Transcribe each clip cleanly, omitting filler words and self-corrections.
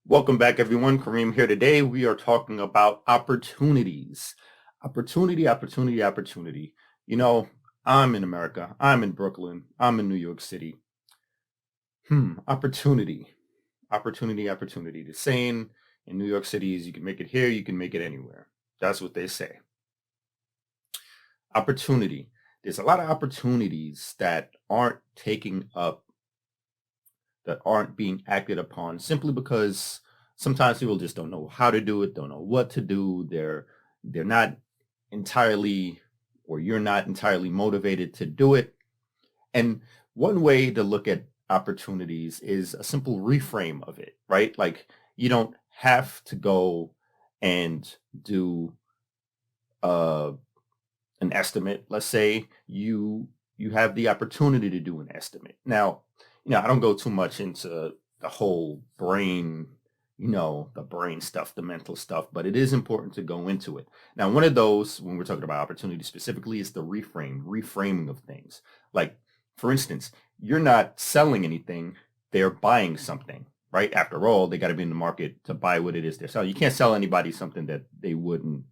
Welcome back, everyone. Kareem here. Today, we are talking about opportunities. Opportunity. You know, I'm in America. I'm in Brooklyn. I'm in New York City. Opportunity. Opportunity. The saying in New York City is you can make it here, you can make it anywhere. That's what they say. Opportunity. There's a lot of opportunities that aren't taking up that aren't being acted upon simply because sometimes people just don't know how to do it, don't know what to do. They're not entirely or you're not entirely motivated to do it. And one way to look at opportunities is a simple reframe of it, right? Like you don't have to go and do uh, an estimate. Let's say you have the opportunity to do an estimate. Now, I don't go too much into the whole brain, the brain stuff, the mental stuff, but it is important to go into it. Now, one of those, when we're talking about opportunity specifically, is the reframing of things. Like, for instance, you're not selling anything, they're buying something, right? After all, they got to be in the market to buy what it is they're selling. You can't sell anybody something that they wouldn't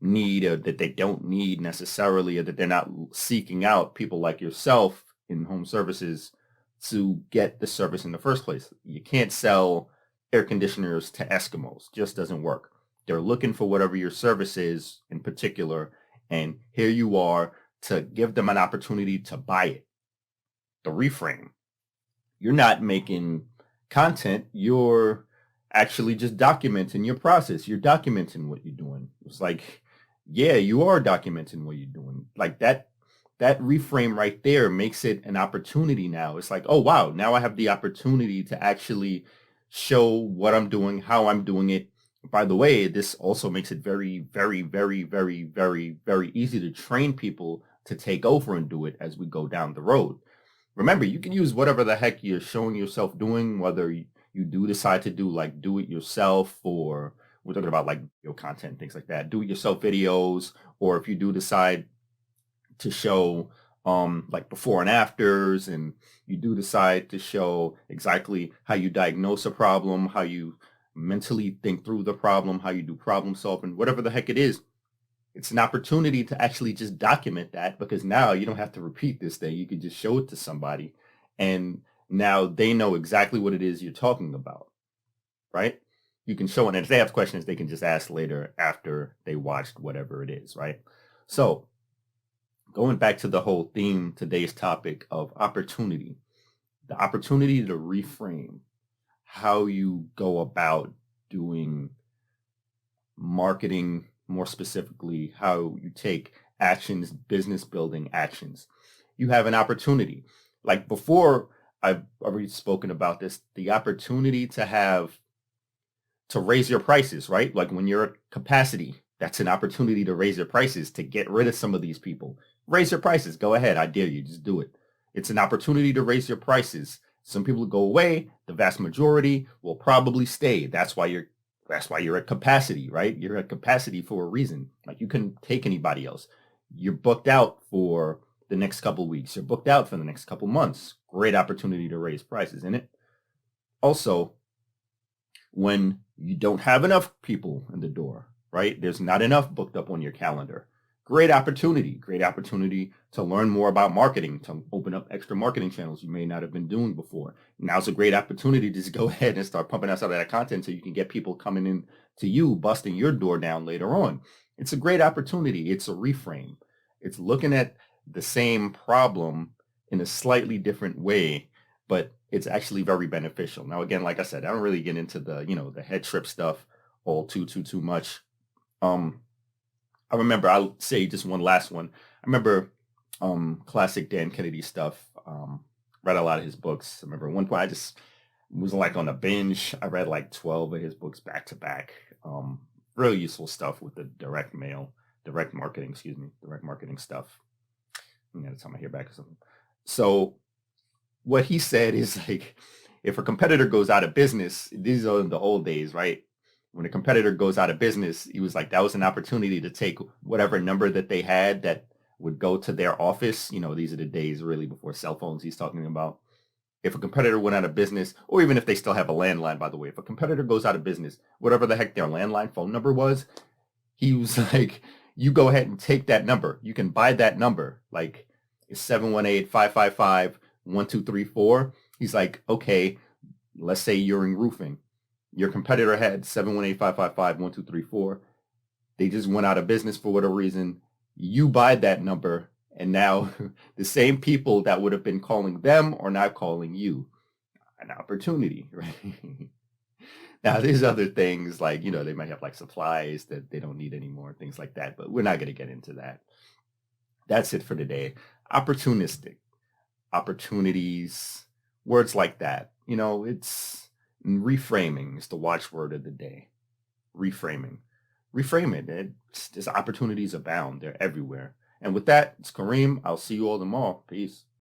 need or that they don't need necessarily or that they're not seeking out people like yourself in home services to get the service in the first place. You can't sell air conditioners to Eskimos. Just doesn't work. They're looking for whatever your service is in particular, and here you are to give them an opportunity to buy it. The reframe. You're not making content, you're actually just documenting your process. You're documenting what you're doing. It's like, yeah, you are documenting what you're doing. Like that reframe right there makes it an opportunity now. It's like, oh wow, now I have the opportunity to actually show what I'm doing, how I'm doing it. By the way, this also makes it very, very, very, very, very, very easy to train people to take over and do it as we go down the road. Remember, you can use whatever the heck you're showing yourself doing, whether you do decide to do like do it yourself, or we're talking about like video content, things like that, do it yourself videos, or if you do decide to show like before and afters, and you do decide to show exactly how you diagnose a problem, how you mentally think through the problem, how you do problem solving, whatever the heck it is, it's an opportunity to actually just document that, because now you don't have to repeat this thing. You can just show it to somebody and now they know exactly what it is you're talking about, right? You can show it, and if they have questions, they can just ask later after they watched whatever it is, right? So going back to the whole theme, today's topic of opportunity, the opportunity to reframe how you go about doing marketing, more specifically, how you take actions, business building actions. You have an opportunity. Like before, I've already spoken about this, the opportunity to raise your prices, right? Like when you're at capacity, that's an opportunity to raise your prices, to get rid of some of these people. Raise your prices. Go ahead. I dare you. Just do it. It's an opportunity to raise your prices. Some people go away. The vast majority will probably stay. That's why you're at capacity, right? You're at capacity for a reason. Like you couldn't take anybody else. You're booked out for the next couple of weeks. You're booked out for the next couple of months. Great opportunity to raise prices, isn't it? Also, when you don't have enough people in the door, right? There's not enough booked up on your calendar. Great opportunity to learn more about marketing, to open up extra marketing channels you may not have been doing before. Now's a great opportunity to just go ahead and start pumping out some of that content so you can get people coming in to you, busting your door down later on. It's a great opportunity. It's a reframe. It's looking at the same problem in a slightly different way, but it's actually very beneficial. Now, again, like I said, I don't really get into the head trip stuff all too much. Um, I remember, I'll say just one last one. I remember classic Dan Kennedy stuff. Read a lot of his books. I remember at one point I just was like on a binge. I read like 12 of his books back to back. Really useful stuff with the direct marketing stuff. I'm gonna tell my hair back or something. So what he said is like, if a competitor goes out of business, these are the old days, right? When a competitor goes out of business, he was like, that was an opportunity to take whatever number that they had that would go to their office. These are the days really before cell phones he's talking about. if a competitor went out of business, or even if they still have a landline, by the way, if a competitor goes out of business, whatever the heck their landline phone number was, he was like, you go ahead and take that number. You can buy that number. Like, it's 718-555-1234. He's like, okay, let's say you're in roofing. Your competitor had 718-555-1234. They just went out of business for whatever reason. You buy that number, and now the same people that would have been calling them are now calling you. An opportunity, right? Now, there's other things like, they might have like supplies that they don't need anymore, things like that, but we're not going to get into that. That's it for today. Opportunistic, opportunities, words like that. It's reframing is the watchword of the day. Reframing. Reframe it. There's opportunities abound. They're everywhere. And with that, it's Kareem. I'll see you all tomorrow. Peace.